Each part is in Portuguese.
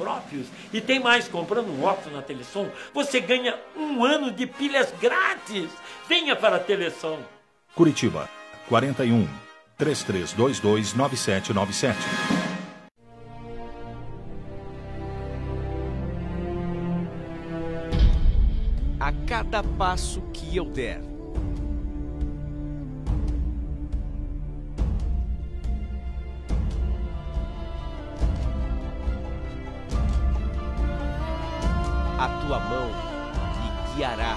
próprios. E tem mais, comprando um óculos na Telesom, você ganha 1 ano de pilhas grátis. Venha para a Telesom. Curitiba, 41 3322 9797. A cada passo que eu der, a tua mão me guiará.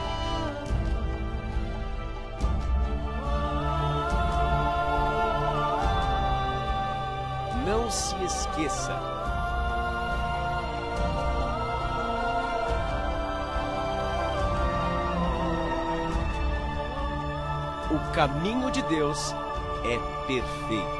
Não se esqueça. O caminho de Deus é perfeito.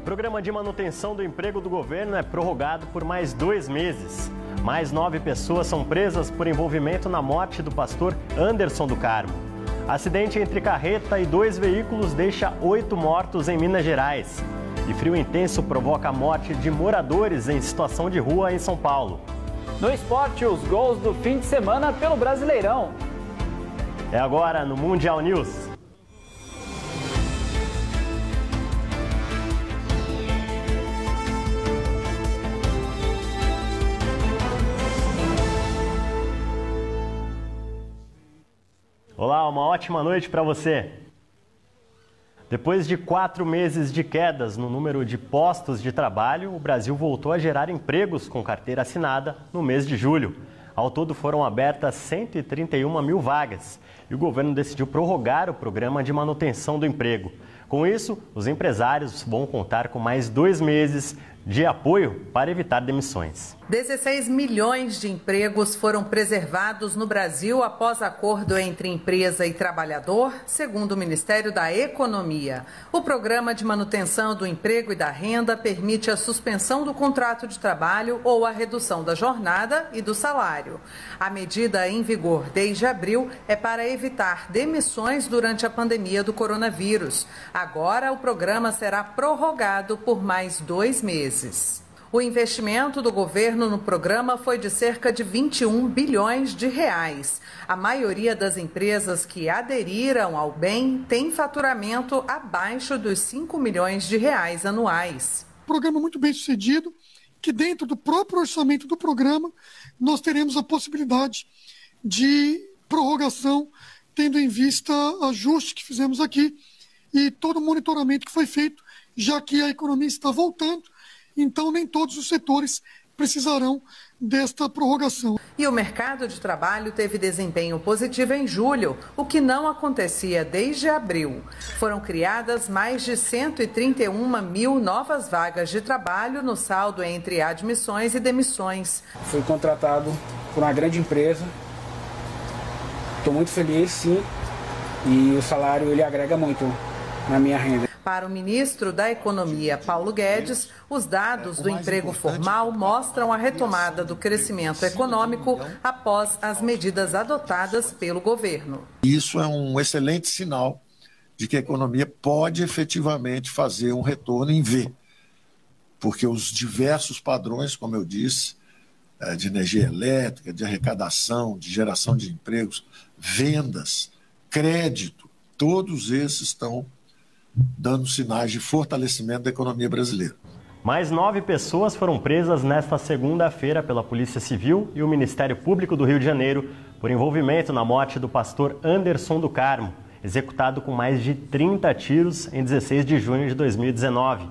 O programa de manutenção do emprego do governo é prorrogado por mais 2 meses. Mais 9 pessoas são presas por envolvimento na morte do pastor Anderson do Carmo. Acidente entre carreta e 2 veículos deixa 8 mortos em Minas Gerais. E frio intenso provoca a morte de moradores em situação de rua em São Paulo. No esporte, os gols do fim de semana pelo Brasileirão. É agora no Mundial News. Olá, uma ótima noite para você. Depois de 4 meses de quedas no número de postos de trabalho, o Brasil voltou a gerar empregos com carteira assinada no mês de julho. Ao todo foram abertas 131 mil vagas e o governo decidiu prorrogar o programa de manutenção do emprego. Com isso, os empresários vão contar com mais 2 meses de apoio para evitar demissões. 16 milhões de empregos foram preservados no Brasil após acordo entre empresa e trabalhador, segundo o Ministério da Economia. O programa de manutenção do emprego e da renda permite a suspensão do contrato de trabalho ou a redução da jornada e do salário. A medida em vigor desde abril é para evitar demissões durante a pandemia do coronavírus. Agora, o programa será prorrogado por mais 2 meses. O investimento do governo no programa foi de cerca de 21 bilhões de reais. A maioria das empresas que aderiram ao bem tem faturamento abaixo dos 5 milhões de reais anuais. Programa muito bem sucedido, que dentro do próprio orçamento do programa nós teremos a possibilidade de prorrogação, tendo em vista ajuste que fizemos aqui e todo o monitoramento que foi feito, já que a economia está voltando. Então, nem todos os setores precisarão desta prorrogação. E o mercado de trabalho teve desempenho positivo em julho, o que não acontecia desde abril. Foram criadas mais de 131 mil novas vagas de trabalho no saldo entre admissões e demissões. Fui contratado por uma grande empresa. Estou muito feliz, sim, e o salário ele agrega muito na minha renda. Para o ministro da Economia, Paulo Guedes, os dados do emprego formal mostram a retomada do crescimento econômico após as medidas adotadas pelo governo. Isso é um excelente sinal de que a economia pode efetivamente fazer um retorno em V, porque os diversos padrões, como eu disse, de energia elétrica, de arrecadação, de geração de empregos, vendas, crédito, todos esses estão dando sinais de fortalecimento da economia brasileira. Mais 9 pessoas foram presas nesta segunda-feira pela Polícia Civil e o Ministério Público do Rio de Janeiro por envolvimento na morte do pastor Anderson do Carmo. executado com mais de 30 tiros em 16 de junho de 2019.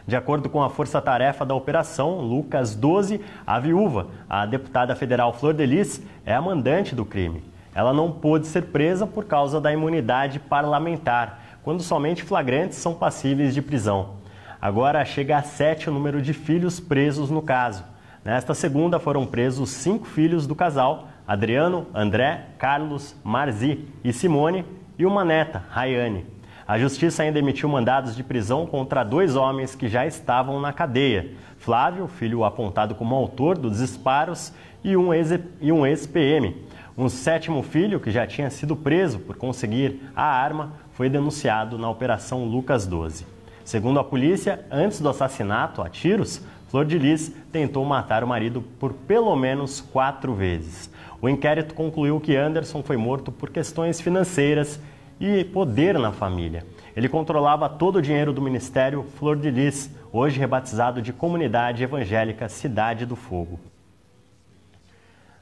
De acordo com a força-tarefa da operação, Lucas 12, a viúva, a deputada federal Flor de Lis, é a mandante do crime. Ela não pôde ser presa por causa da imunidade parlamentar, quando somente flagrantes são passíveis de prisão. Agora chega a 7 o número de filhos presos no caso. Nesta segunda foram presos 5 filhos do casal, Adriano, André, Carlos, Marzi e Simone, e uma neta, Rayane. A Justiça ainda emitiu mandados de prisão contra 2 homens que já estavam na cadeia. Flávio, filho apontado como autor dos disparos, e um ex-PM. Um 7º filho, que já tinha sido preso por conseguir a arma, foi denunciado na Operação Lucas 12. Segundo a polícia, antes do assassinato a tiros, Flor de Lis tentou matar o marido por pelo menos 4 vezes. O inquérito concluiu que Anderson foi morto por questões financeiras e poder na família. Ele controlava todo o dinheiro do Ministério Flor de Lis, hoje rebatizado de Comunidade Evangélica Cidade do Fogo.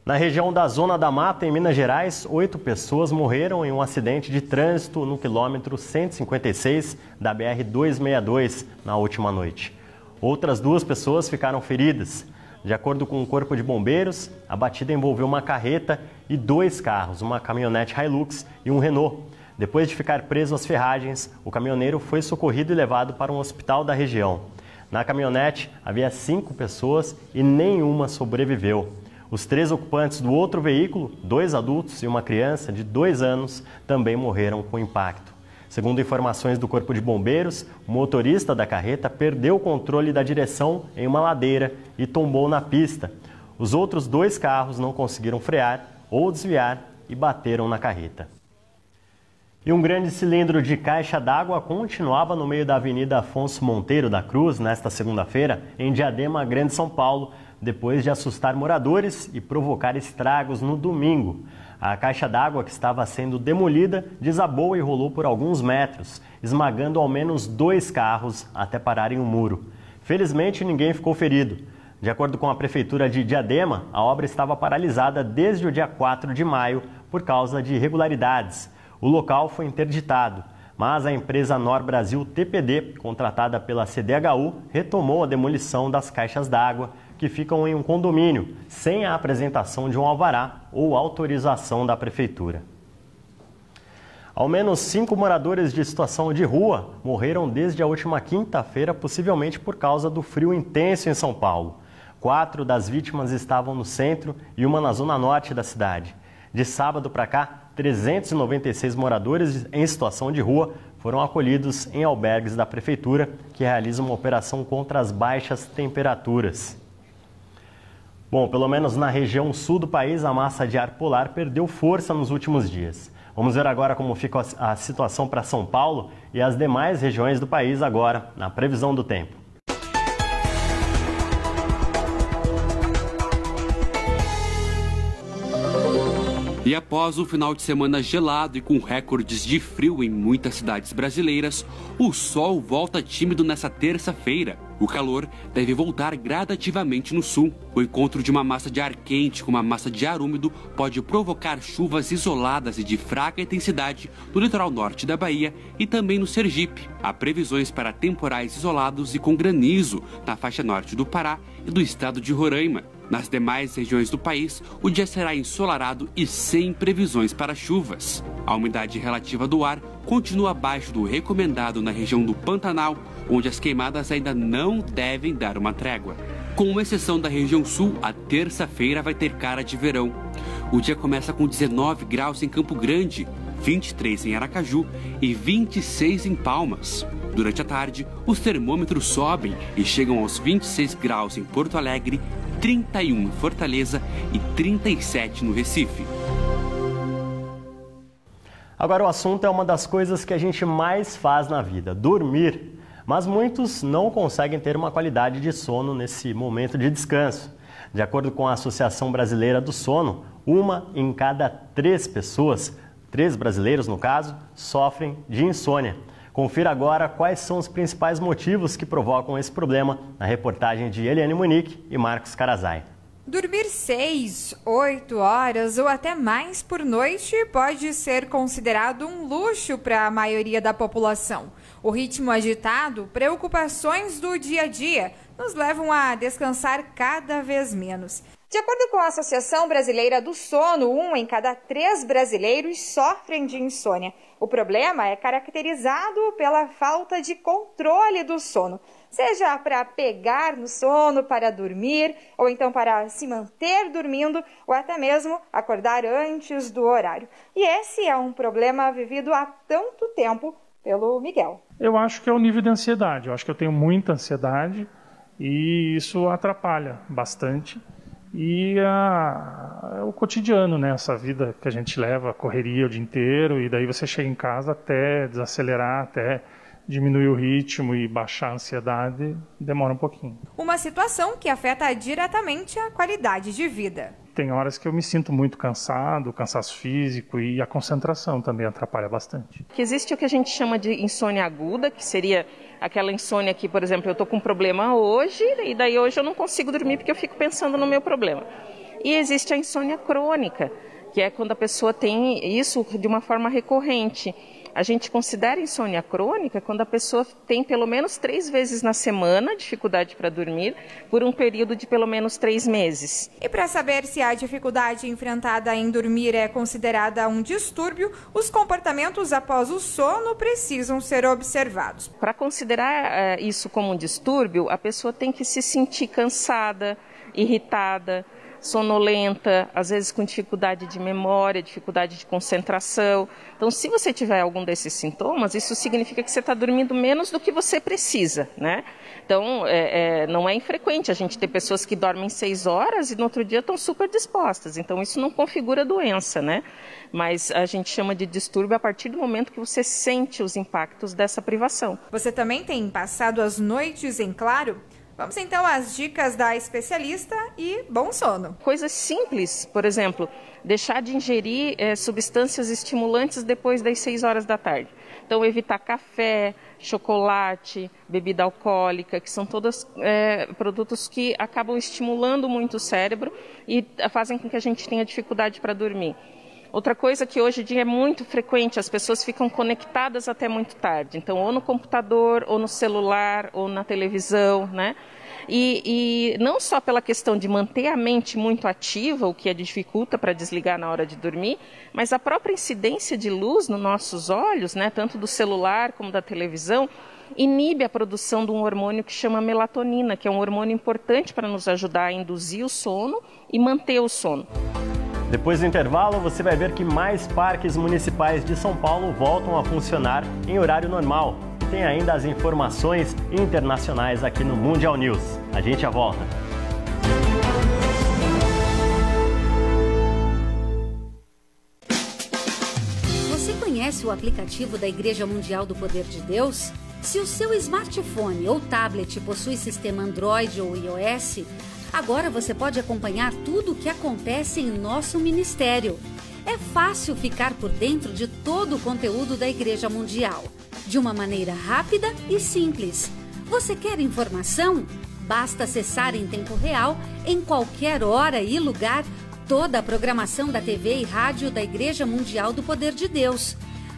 Na região da Zona da Mata, em Minas Gerais, 8 pessoas morreram em um acidente de trânsito no quilômetro 156 da BR-262 na última noite. Outras 2 pessoas ficaram feridas. De acordo com o Corpo de Bombeiros, a batida envolveu uma carreta e 2 carros, uma caminhonete Hilux e um Renault. Depois de ficar preso às ferragens, o caminhoneiro foi socorrido e levado para um hospital da região. Na caminhonete havia 5 pessoas e nenhuma sobreviveu. Os 3 ocupantes do outro veículo, 2 adultos e uma criança de 2 anos, também morreram com o impacto. Segundo informações do Corpo de Bombeiros, o motorista da carreta perdeu o controle da direção em uma ladeira e tombou na pista. Os outros 2 carros não conseguiram frear ou desviar e bateram na carreta. E um grande cilindro de caixa d'água continuava no meio da Avenida Afonso Monteiro da Cruz nesta segunda-feira, em Diadema, Grande São Paulo, depois de assustar moradores e provocar estragos no domingo. A caixa d'água que estava sendo demolida desabou e rolou por alguns metros, esmagando ao menos 2 carros até pararem o muro. Felizmente, ninguém ficou ferido. De acordo com a Prefeitura de Diadema, a obra estava paralisada desde o dia 4 de maio por causa de irregularidades. O local foi interditado, mas a empresa Nor Brasil TPD, contratada pela CDHU, retomou a demolição das caixas d'água que ficam em um condomínio, sem a apresentação de um alvará ou autorização da Prefeitura. Ao menos 5 moradores de situação de rua morreram desde a última quinta-feira, possivelmente por causa do frio intenso em São Paulo. 4 das vítimas estavam no centro e uma na zona norte da cidade. De sábado para cá, 396 moradores em situação de rua foram acolhidos em albergues da Prefeitura, que realiza uma operação contra as baixas temperaturas. Bom, pelo menos na região sul do país, a massa de ar polar perdeu força nos últimos dias. Vamos ver agora como fica a situação para São Paulo e as demais regiões do país agora, na previsão do tempo. E após um final de semana gelado e com recordes de frio em muitas cidades brasileiras, o sol volta tímido nessa terça-feira. O calor deve voltar gradativamente no sul. O encontro de uma massa de ar quente com uma massa de ar úmido pode provocar chuvas isoladas e de fraca intensidade no litoral norte da Bahia e também no Sergipe. Há previsões para temporais isolados e com granizo na faixa norte do Pará e do estado de Roraima. Nas demais regiões do país, o dia será ensolarado e sem previsões para chuvas. A umidade relativa do ar continua abaixo do recomendado na região do Pantanal, onde as queimadas ainda não devem dar uma trégua. Com exceção da região sul, a terça-feira vai ter cara de verão. O dia começa com 19 graus em Campo Grande, 23 em Aracaju e 26 em Palmas. Durante a tarde, os termômetros sobem e chegam aos 26 graus em Porto Alegre, 31 em Fortaleza e 37 no Recife. Agora o assunto é uma das coisas que a gente mais faz na vida, dormir. Mas muitos não conseguem ter uma qualidade de sono nesse momento de descanso. De acordo com a Associação Brasileira do Sono, 1 em cada 3 pessoas, 3 brasileiros no caso, sofrem de insônia. Confira agora quais são os principais motivos que provocam esse problema na reportagem de Eliane Munique e Marcos Carazai. Dormir 6, 8 horas ou até mais por noite pode ser considerado um luxo para a maioria da população. O ritmo agitado, preocupações do dia a dia, nos levam a descansar cada vez menos. De acordo com a Associação Brasileira do Sono, 1 em cada 3 brasileiros sofrem de insônia. O problema é caracterizado pela falta de controle do sono, seja para pegar no sono, para dormir, ou então para se manter dormindo, ou até mesmo acordar antes do horário. E esse é um problema vivido há tanto tempo pelo Miguel. Eu acho que é o nível de ansiedade. Eu acho que eu tenho muita ansiedade e isso atrapalha bastante. E o cotidiano, né? Essa vida que a gente leva, a correria o dia inteiro, e daí você chega em casa até desacelerar, até diminuir o ritmo e baixar a ansiedade, demora um pouquinho. Uma situação que afeta diretamente a qualidade de vida. Tem horas que eu me sinto muito cansado, cansaço físico, e a concentração também atrapalha bastante. Que existe o que a gente chama de insônia aguda, que seria aquela insônia que, por exemplo, eu estou com um problema hoje, e daí hoje eu não consigo dormir porque eu fico pensando no meu problema. E existe a insônia crônica, que é quando a pessoa tem isso de uma forma recorrente. A gente considera insônia crônica quando a pessoa tem pelo menos 3 vezes na semana dificuldade para dormir por um período de pelo menos 3 meses. E para saber se a dificuldade enfrentada em dormir é considerada um distúrbio, os comportamentos após o sono precisam ser observados. Para considerar isso como um distúrbio, a pessoa tem que se sentir cansada, irritada, sonolenta, às vezes com dificuldade de memória, dificuldade de concentração. Então, se você tiver algum desses sintomas, isso significa que você está dormindo menos do que você precisa, né? Então, não é infrequente a gente ter pessoas que dormem 6 horas e no outro dia estão super dispostas. Então, isso não configura doença, né? Mas a gente chama de distúrbio a partir do momento que você sente os impactos dessa privação. Você também tem passado as noites em claro? Vamos então às dicas da especialista e bom sono. Coisas simples, por exemplo, deixar de ingerir substâncias estimulantes depois das 6 horas da tarde. Então, evitar café, chocolate, bebida alcoólica, que são todos produtos que acabam estimulando muito o cérebro e fazem com que a gente tenha dificuldade para dormir. Outra coisa que hoje em dia é muito frequente, as pessoas ficam conectadas até muito tarde. Então, ou no computador, ou no celular, ou na televisão, né? E não só pela questão de manter a mente muito ativa, o que dificulta para desligar na hora de dormir, mas a própria incidência de luz nos nossos olhos, né, tanto do celular como da televisão, inibe a produção de um hormônio que chama melatonina, que é um hormônio importante para nos ajudar a induzir o sono e manter o sono. Depois do intervalo, você vai ver que mais parques municipais de São Paulo voltam a funcionar em horário normal. Tem ainda as informações internacionais aqui no Mundial News. A gente já volta. Você conhece o aplicativo da Igreja Mundial do Poder de Deus? Se o seu smartphone ou tablet possui sistema Android ou iOS, agora você pode acompanhar tudo o que acontece em nosso ministério. É fácil ficar por dentro de todo o conteúdo da Igreja Mundial, de uma maneira rápida e simples. Você quer informação? Basta acessar em tempo real, em qualquer hora e lugar, toda a programação da TV e rádio da Igreja Mundial do Poder de Deus.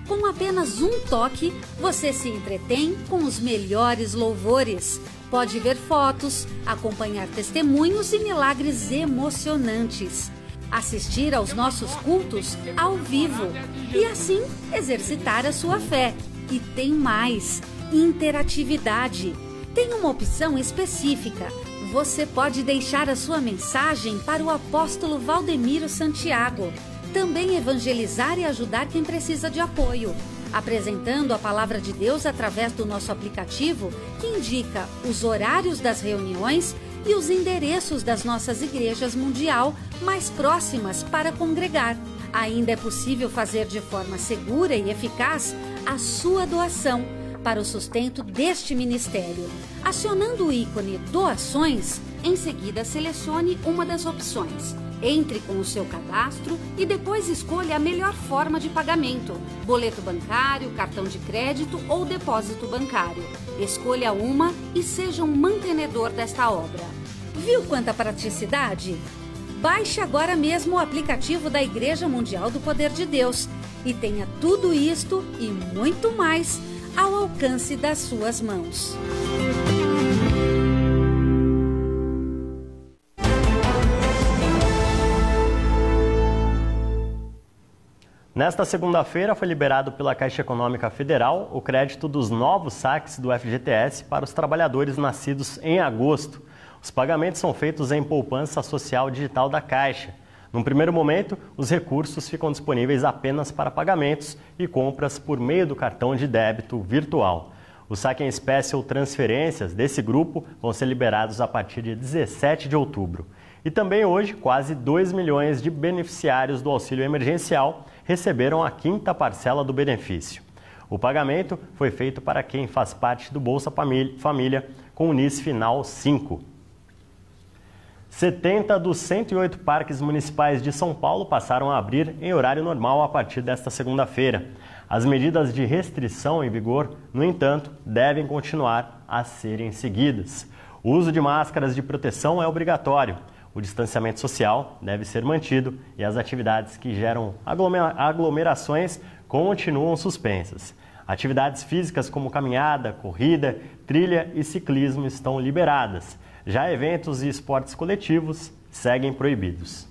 Com apenas um toque, você se entretém com os melhores louvores. Pode ver fotos, acompanhar testemunhos e milagres emocionantes. Assistir aos nossos cultos ao vivo e assim exercitar a sua fé. E tem mais, interatividade. Tem uma opção específica. Você pode deixar a sua mensagem para o apóstolo Valdemiro Santiago. Também evangelizar e ajudar quem precisa de apoio, apresentando a palavra de Deus através do nosso aplicativo, que indica os horários das reuniões e os endereços das nossas igrejas mundial mais próximas para congregar. Ainda é possível fazer de forma segura e eficaz a sua doação para o sustento deste ministério. Acionando o ícone Doações, em seguida selecione uma das opções. Entre com o seu cadastro e depois escolha a melhor forma de pagamento: boleto bancário, cartão de crédito ou depósito bancário. Escolha uma e seja um mantenedor desta obra. Viu quanta praticidade? Baixe agora mesmo o aplicativo da Igreja Mundial do Poder de Deus e tenha tudo isto e muito mais ao alcance das suas mãos. Nesta segunda-feira foi liberado pela Caixa Econômica Federal o crédito dos novos saques do FGTS para os trabalhadores nascidos em agosto. Os pagamentos são feitos em poupança social digital da Caixa. Num primeiro momento, os recursos ficam disponíveis apenas para pagamentos e compras por meio do cartão de débito virtual. O saque em espécie ou transferências desse grupo vão ser liberados a partir de 17 de outubro. E também hoje, quase 2 milhões de beneficiários do auxílio emergencial receberam a 5ª parcela do benefício. O pagamento foi feito para quem faz parte do Bolsa Família com o NIS Final 5. 70 dos 108 parques municipais de São Paulo passaram a abrir em horário normal a partir desta segunda-feira. As medidas de restrição em vigor, no entanto, devem continuar a serem seguidas. O uso de máscaras de proteção é obrigatório. O distanciamento social deve ser mantido e as atividades que geram aglomerações continuam suspensas. Atividades físicas como caminhada, corrida, trilha e ciclismo estão liberadas. Já eventos e esportes coletivos seguem proibidos.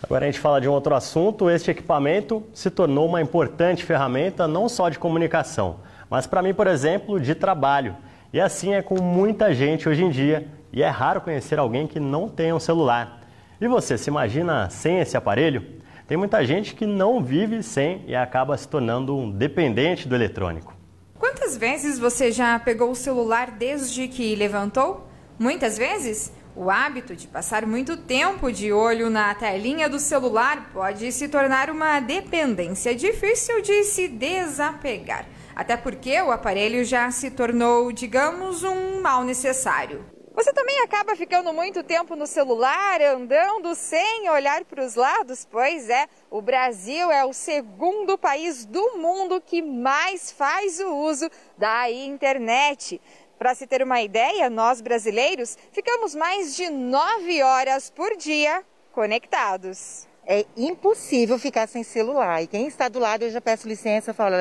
Agora a gente fala de um outro assunto. Este equipamento se tornou uma importante ferramenta não só de comunicação, mas para mim, por exemplo, de trabalho. E assim é com muita gente hoje em dia e é raro conhecer alguém que não tenha um celular. E você se imagina sem esse aparelho? Tem muita gente que não vive sem e acaba se tornando um dependente do eletrônico. Quantas vezes você já pegou o celular desde que levantou? Muitas vezes? O hábito de passar muito tempo de olho na telinha do celular pode se tornar uma dependência difícil de se desapegar. Até porque o aparelho já se tornou, digamos, um mal necessário. Você também acaba ficando muito tempo no celular, andando sem olhar para os lados? Pois é, o Brasil é o segundo país do mundo que mais faz o uso da internet. Para se ter uma ideia, nós brasileiros ficamos mais de 9 horas por dia conectados. É impossível ficar sem celular. E quem está do lado, eu já peço licença, falo,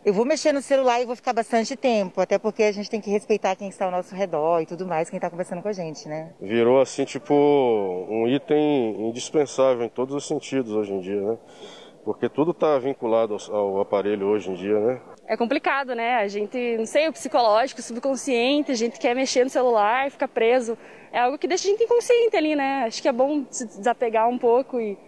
eu vou mexer no celular e vou ficar bastante tempo, até porque a gente tem que respeitar quem está ao nosso redor e tudo mais, quem está conversando com a gente, né? Virou assim, tipo, um item indispensável em todos os sentidos hoje em dia, né? Porque tudo está vinculado ao aparelho hoje em dia, né? É complicado, né? A gente, não sei, o psicológico, o subconsciente, a gente quer mexer no celular, fica preso. É algo que deixa a gente inconsciente ali, né? Acho que é bom se desapegar um pouco e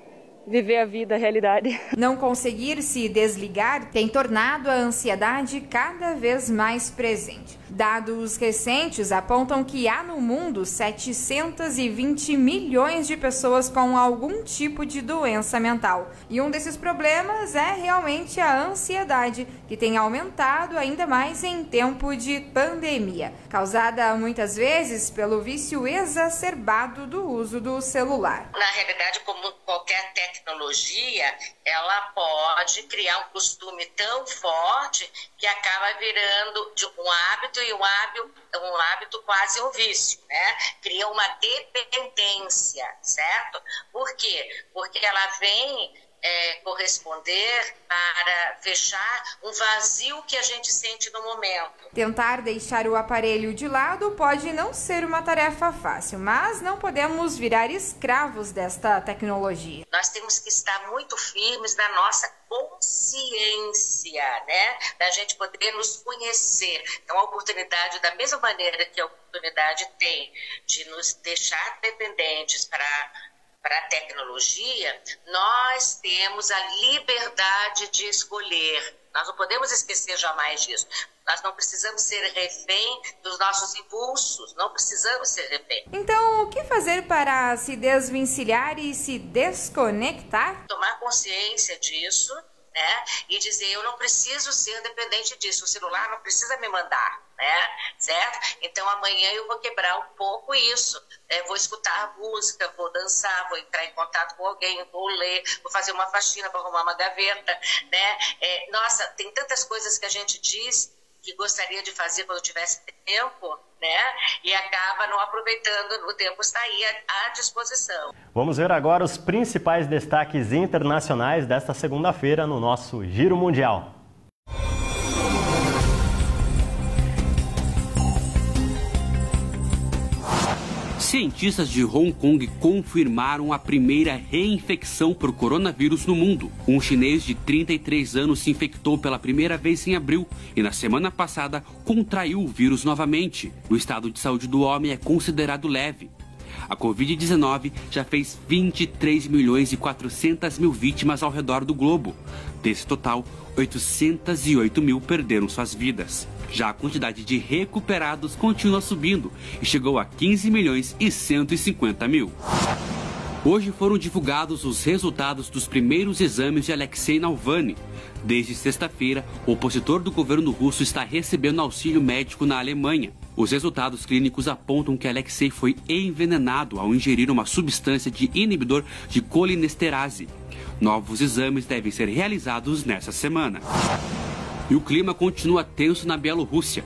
viver a vida, a realidade. Não conseguir se desligar tem tornado a ansiedade cada vez mais presente. Dados recentes apontam que há no mundo 720 milhões de pessoas com algum tipo de doença mental. E um desses problemas é realmente a ansiedade, que tem aumentado ainda mais em tempo de pandemia, causada muitas vezes pelo vício exacerbado do uso do celular. Na realidade, como qualquer tecnologia, ela pode criar um costume tão forte que acaba virando de um hábito e um hábito quase um vício, né? Cria uma dependência, certo? Por quê? Porque ela vem corresponder para fechar um vazio que a gente sente no momento. Tentar deixar o aparelho de lado pode não ser uma tarefa fácil, mas não podemos virar escravos desta tecnologia. Nós temos que estar muito firmes na nossa consciência, né? Da gente poder nos conhecer. Então, a oportunidade, da mesma maneira que a oportunidade tem de nos deixar dependentes para a tecnologia, nós temos a liberdade de escolher. Nós não podemos esquecer jamais disso. Nós não precisamos ser refém dos nossos impulsos, não precisamos ser refém. Então, o que fazer para se desvencilhar e se desconectar? Tomar consciência disso, né? E dizer, eu não preciso ser dependente disso, o celular não precisa me mandar, né? Certo? Então amanhã eu vou quebrar um pouco isso, vou escutar música, vou dançar, vou entrar em contato com alguém, vou ler, vou fazer uma faxina para arrumar uma gaveta, né? Nossa, tem tantas coisas que a gente diz que gostaria de fazer quando tivesse tempo, né? E acaba não aproveitando, o tempo está aí à disposição. Vamos ver agora os principais destaques internacionais desta segunda-feira no nosso Giro Mundial. Cientistas de Hong Kong confirmaram a primeira reinfecção por coronavírus no mundo. Um chinês de 33 anos se infectou pela primeira vez em abril e na semana passada contraiu o vírus novamente. O estado de saúde do homem é considerado leve. A Covid-19 já fez 23 milhões e 400 mil vítimas ao redor do globo. Desse total, 808 mil perderam suas vidas. Já a quantidade de recuperados continua subindo e chegou a 15 milhões e 150 mil. Hoje foram divulgados os resultados dos primeiros exames de Alexei Navalny. Desde sexta-feira, o opositor do governo russo está recebendo auxílio médico na Alemanha. Os resultados clínicos apontam que Alexei foi envenenado ao ingerir uma substância de inibidor de colinesterase. Novos exames devem ser realizados nesta semana. E o clima continua tenso na Bielorrússia.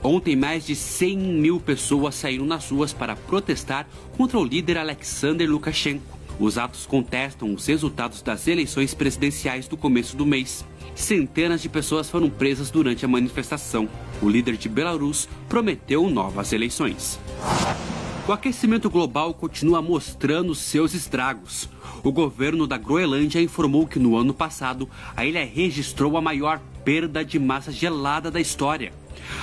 Ontem, mais de 100 mil pessoas saíram nas ruas para protestar contra o líder Alexander Lukashenko. Os atos contestam os resultados das eleições presidenciais do começo do mês. Centenas de pessoas foram presas durante a manifestação. O líder de Belarus prometeu novas eleições. O aquecimento global continua mostrando seus estragos. O governo da Groenlândia informou que no ano passado a ilha registrou a maior perda de massa gelada da história.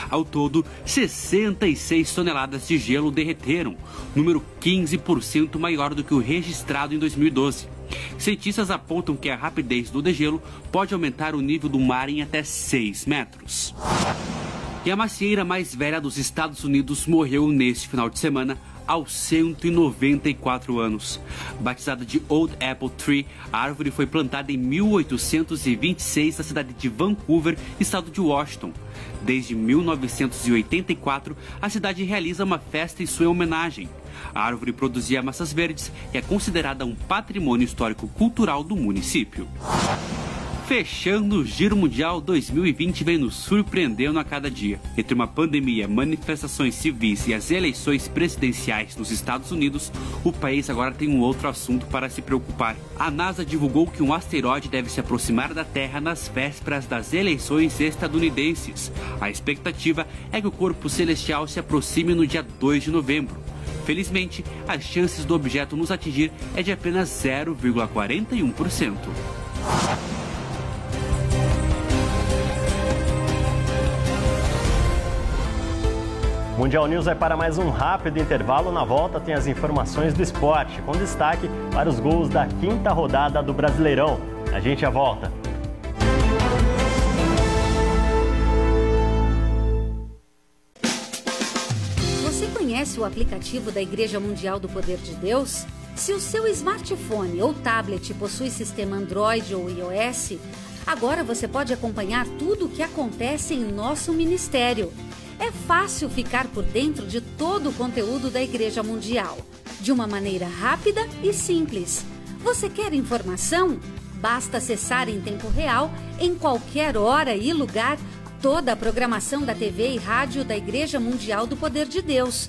Ao todo, 66 toneladas de gelo derreteram, número 15% maior do que o registrado em 2012. Cientistas apontam que a rapidez do degelo pode aumentar o nível do mar em até 6 metros. E a macieira mais velha dos Estados Unidos morreu neste final de semana, aos 194 anos. Batizada de Old Apple Tree, a árvore foi plantada em 1826 na cidade de Vancouver, estado de Washington. Desde 1984, a cidade realiza uma festa em sua homenagem. A árvore produzia massas verdes e é considerada um patrimônio histórico-cultural do município. Fechando o Giro Mundial, 2020 vem nos surpreendendo a cada dia. Entre uma pandemia, manifestações civis e as eleições presidenciais nos Estados Unidos, o país agora tem um outro assunto para se preocupar. A NASA divulgou que um asteroide deve se aproximar da Terra nas vésperas das eleições estadunidenses. A expectativa é que o corpo celestial se aproxime no dia 2 de novembro. Felizmente, as chances do objeto nos atingir é de apenas 0,41%. Mundial News vai para mais um rápido intervalo. Na volta tem as informações do esporte, com destaque para os gols da 5ª rodada do Brasileirão. A gente já volta. Você conhece o aplicativo da Igreja Mundial do Poder de Deus? Se o seu smartphone ou tablet possui sistema Android ou iOS, agora você pode acompanhar tudo o que acontece em nosso ministério. É fácil ficar por dentro de todo o conteúdo da Igreja Mundial, de uma maneira rápida e simples. Você quer informação? Basta acessar em tempo real, em qualquer hora e lugar, toda a programação da TV e rádio da Igreja Mundial do Poder de Deus.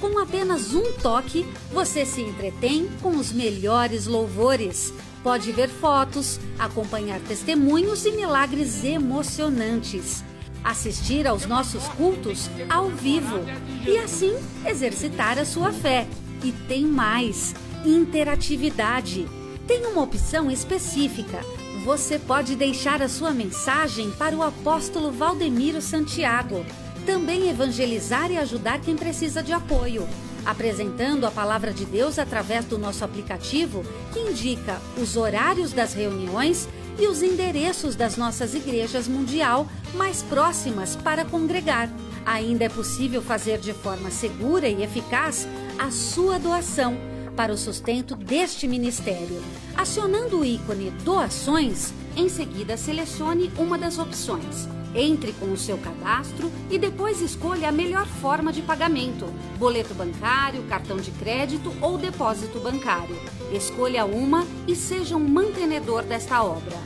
Com apenas um toque, você se entretém com os melhores louvores. Pode ver fotos, acompanhar testemunhos e milagres emocionantes. Assistir aos nossos cultos ao vivo e assim exercitar a sua fé. E tem mais, interatividade. Tem uma opção específica. Você pode deixar a sua mensagem para o apóstolo Valdemiro Santiago. Também evangelizar e ajudar quem precisa de apoio, apresentando a palavra de Deus através do nosso aplicativo, que indica os horários das reuniões e os endereços das nossas igrejas mundial mais próximas para congregar. Ainda é possível fazer de forma segura e eficaz a sua doação para o sustento deste ministério. Acionando o ícone Doações, em seguida selecione uma das opções. Entre com o seu cadastro e depois escolha a melhor forma de pagamento: boleto bancário, cartão de crédito ou depósito bancário. Escolha uma e seja um mantenedor desta obra.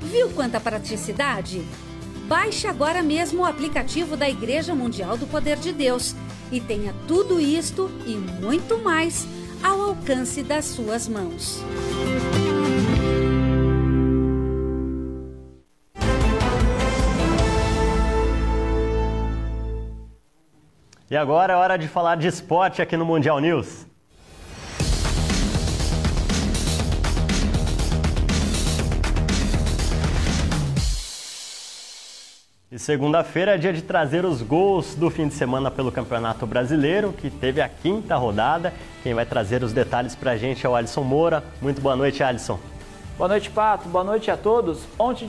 Viu quanta praticidade? Baixe agora mesmo o aplicativo da Igreja Mundial do Poder de Deus e tenha tudo isto e muito mais ao alcance das suas mãos. E agora é hora de falar de esporte aqui no Mundial News. E segunda-feira é dia de trazer os gols do fim de semana pelo Campeonato Brasileiro, que teve a 5ª rodada. Quem vai trazer os detalhes pra gente é o Alisson Moura. Muito boa noite, Alisson. Boa noite, Pato. Boa noite a todos. Ontem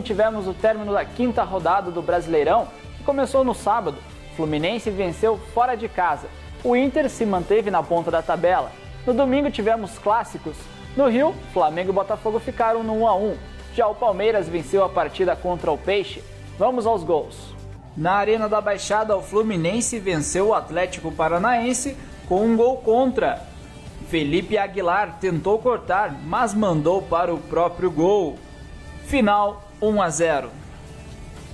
tivemos o término da 5ª rodada do Brasileirão, que começou no sábado. O Fluminense venceu fora de casa. O Inter se manteve na ponta da tabela. No domingo tivemos clássicos. No Rio, Flamengo e Botafogo ficaram no 1-1. Já o Palmeiras venceu a partida contra o Peixe. Vamos aos gols. Na Arena da Baixada, o Fluminense venceu o Atlético Paranaense com um gol contra. Felipe Aguilar tentou cortar, mas mandou para o próprio gol. Final 1-0.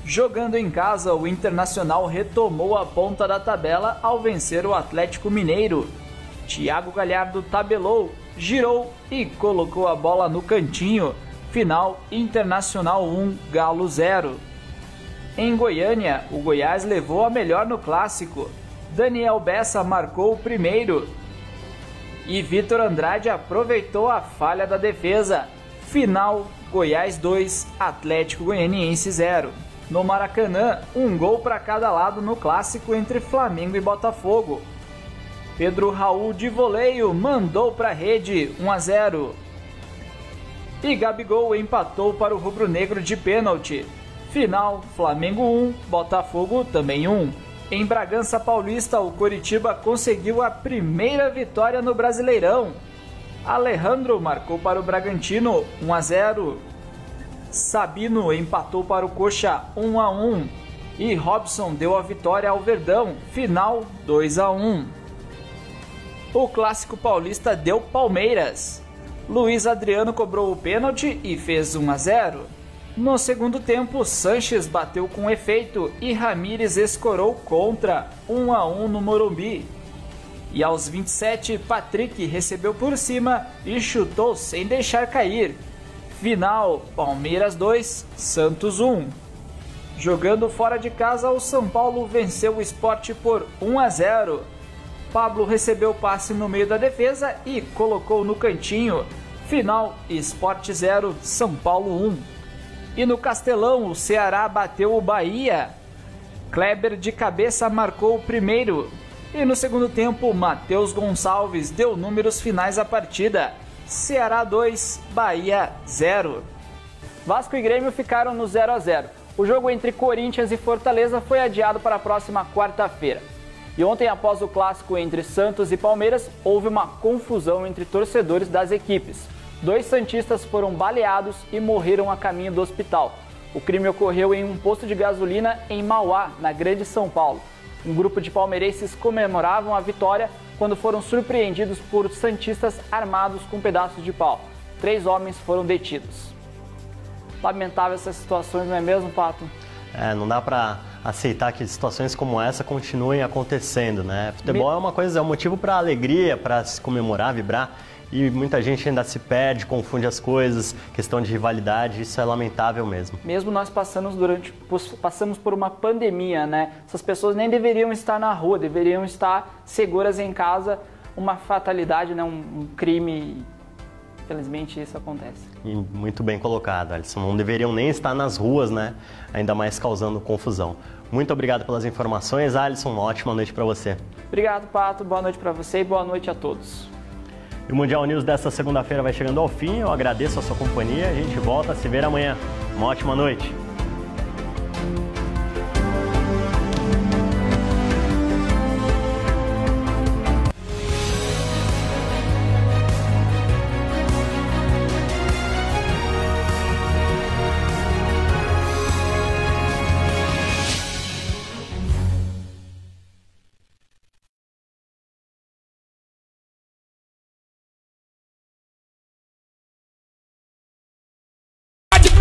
Jogando em casa, o Internacional retomou a ponta da tabela ao vencer o Atlético Mineiro. Thiago Galhardo tabelou, girou e colocou a bola no cantinho. Final Internacional 1, Galo 0. Em Goiânia, o Goiás levou a melhor no clássico. Daniel Bessa marcou o primeiro. E Vitor Andrade aproveitou a falha da defesa. Final Goiás 2, Atlético Goianiense 0. No Maracanã, um gol para cada lado no clássico entre Flamengo e Botafogo. Pedro Raul de voleio mandou para a rede 1-0. E Gabigol empatou para o rubro-negro de pênalti. Final, Flamengo 1, Botafogo também 1. Em Bragança Paulista, o Coritiba conseguiu a primeira vitória no Brasileirão. Alejandro marcou para o Bragantino 1-0. Sabino empatou para o Coxa 1-1. E Robson deu a vitória ao Verdão, final 2-1. O Clássico Paulista deu Palmeiras. Luiz Adriano cobrou o pênalti e fez 1-0. No segundo tempo, Sanches bateu com efeito e Ramírez escorou contra 1-1 no Morumbi. E aos 27, Patrick recebeu por cima e chutou sem deixar cair. Final, Palmeiras 2, Santos 1. Jogando fora de casa, o São Paulo venceu o Sport por 1-0. Pablo recebeu passe no meio da defesa e colocou no cantinho. Final, Sport 0, São Paulo 1. E no Castelão, o Ceará bateu o Bahia. Kleber de cabeça marcou o primeiro. E no segundo tempo, Matheus Gonçalves deu números finais à partida. Ceará 2, Bahia 0. Vasco e Grêmio ficaram no 0-0. O jogo entre Corinthians e Fortaleza foi adiado para a próxima quarta-feira. E ontem, após o clássico entre Santos e Palmeiras, houve uma confusão entre torcedores das equipes. 2 santistas foram baleados e morreram a caminho do hospital. O crime ocorreu em um posto de gasolina em Mauá, na Grande São Paulo. Um grupo de palmeirenses comemoravam a vitória quando foram surpreendidos por santistas armados com pedaços de pau. 3 homens foram detidos. Lamentável essas situações, não é mesmo, Pato? Não dá para aceitar que situações como essa continuem acontecendo, né? Futebol é uma coisa, é um motivo para alegria, para se comemorar, vibrar. E muita gente ainda se perde, confunde as coisas, questão de rivalidade, isso é lamentável mesmo. Mesmo nós passamos por uma pandemia, né? Essas pessoas nem deveriam estar na rua, deveriam estar seguras em casa. Uma fatalidade, né? Um crime, infelizmente isso acontece. E muito bem colocado, Alisson. Não deveriam nem estar nas ruas, né? Ainda mais causando confusão. Muito obrigado pelas informações, Alisson. Uma ótima noite para você. Obrigado, Pato. Boa noite para você e boa noite a todos. E o Mundial News desta segunda-feira vai chegando ao fim. Eu agradeço a sua companhia. A gente volta a se ver amanhã. Uma ótima noite.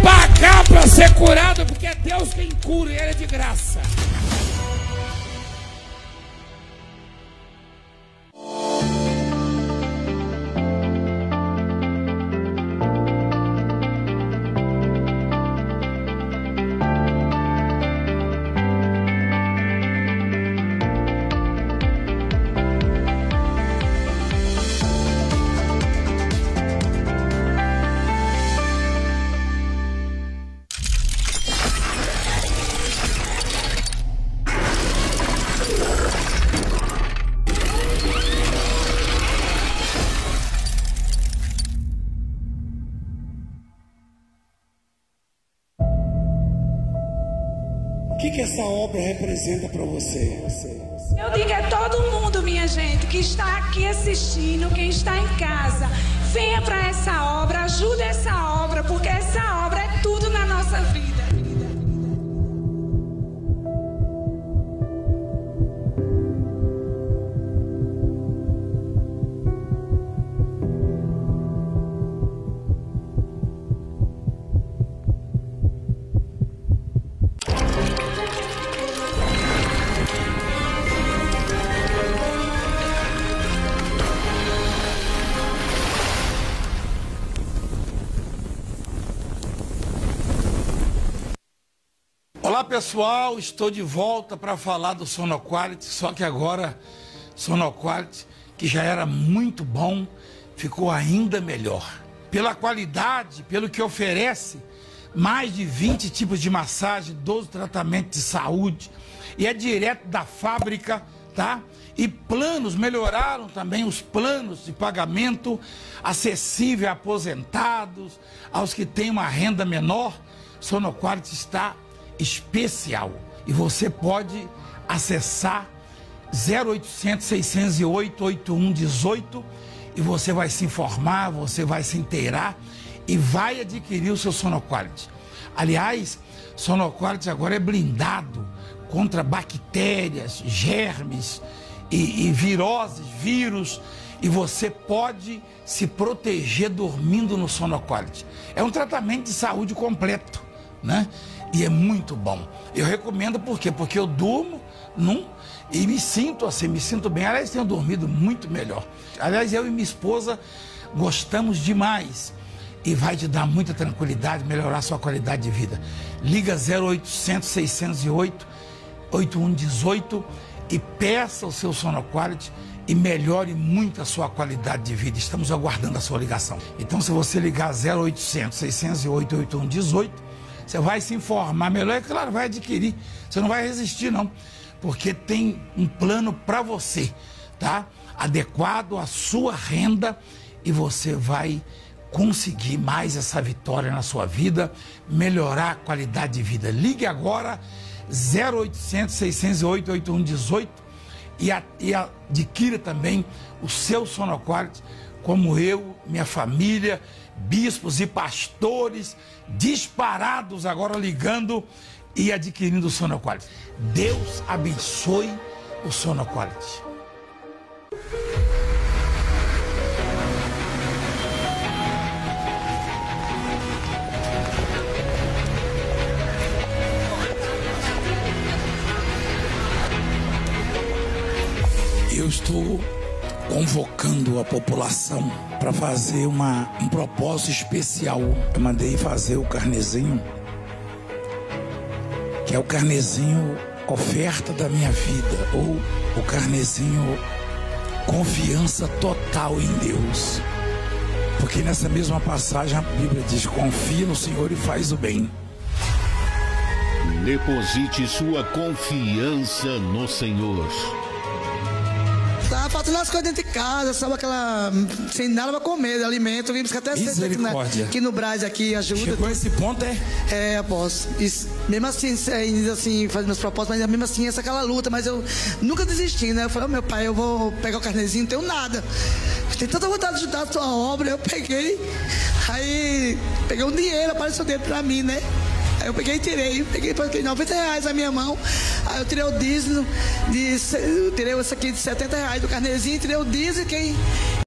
Pagar para ser curado, porque é Deus quem cura e Ele é de graça. O que essa obra representa para você? Eu digo é todo mundo, minha gente, que está aqui assistindo, quem está em casa, venha para essa obra, ajude essa obra, porque essa obra é tudo na nossa vida. Olá pessoal, estou de volta para falar do Sonoquality, só que agora Sonoquality, que já era muito bom, ficou ainda melhor. Pela qualidade, pelo que oferece, mais de 20 tipos de massagem, 12 tratamentos de saúde, e é direto da fábrica, tá? E planos, melhoraram também os planos de pagamento acessível a aposentados, aos que têm uma renda menor. Sonoquality está especial e você pode acessar 0800 608 8118 e você vai se informar, você vai se inteirar e vai adquirir o seu Sonoquality. Aliás, Sonoquality agora é blindado contra bactérias, germes e viroses, vírus, e você pode se proteger dormindo no Sonoquality. É um tratamento de saúde completo, né? E é muito bom. Eu recomendo por quê? Porque eu durmo e me sinto assim, me sinto bem. Aliás, tenho dormido muito melhor. Aliás, eu e minha esposa gostamos demais. E vai te dar muita tranquilidade, melhorar a sua qualidade de vida. Liga 0800 608 8118 e peça o seu Sonoquality e melhore muito a sua qualidade de vida. Estamos aguardando a sua ligação. Então, se você ligar 0800 608 8118, você vai se informar melhor, é claro, vai adquirir. Você não vai resistir, não. Porque tem um plano para você, tá? Adequado à sua renda e você vai conseguir mais essa vitória na sua vida, melhorar a qualidade de vida. Ligue agora, 0800 608 8118 e adquira também o seu Sonoquality, como eu, minha família, bispos e pastores disparados agora ligando e adquirindo o Sonoquality. Deus abençoe o Sonoquality. Eu estou convocando a população para fazer um propósito especial. Eu mandei fazer o carnezinho, que é o carnezinho oferta da minha vida, ou o carnezinho confiança total em Deus. Porque nessa mesma passagem a Bíblia diz: confia no Senhor e faz o bem. Deposite sua confiança no Senhor. Tá faltando as coisas dentro de casa, sabe, aquela sem nada pra comer, alimento, vimos que até aqui no Brás aqui ajuda. Chegou a esse ponto, é? É, após. Mesmo assim, fazendo meus propósitos, mas mesmo assim, aquela luta, mas eu nunca desisti, né? Eu falei, meu pai, eu vou pegar o carnezinho, não tenho nada. Tem tanta vontade de ajudar a tua obra, eu peguei. Aí, peguei um dinheiro, apareceu dentro pra mim, né? Aí eu peguei e tirei R$90 na minha mão. Aí eu tirei o dízimo, tirei isso aqui de R$70 do carnezinho, tirei o dízimo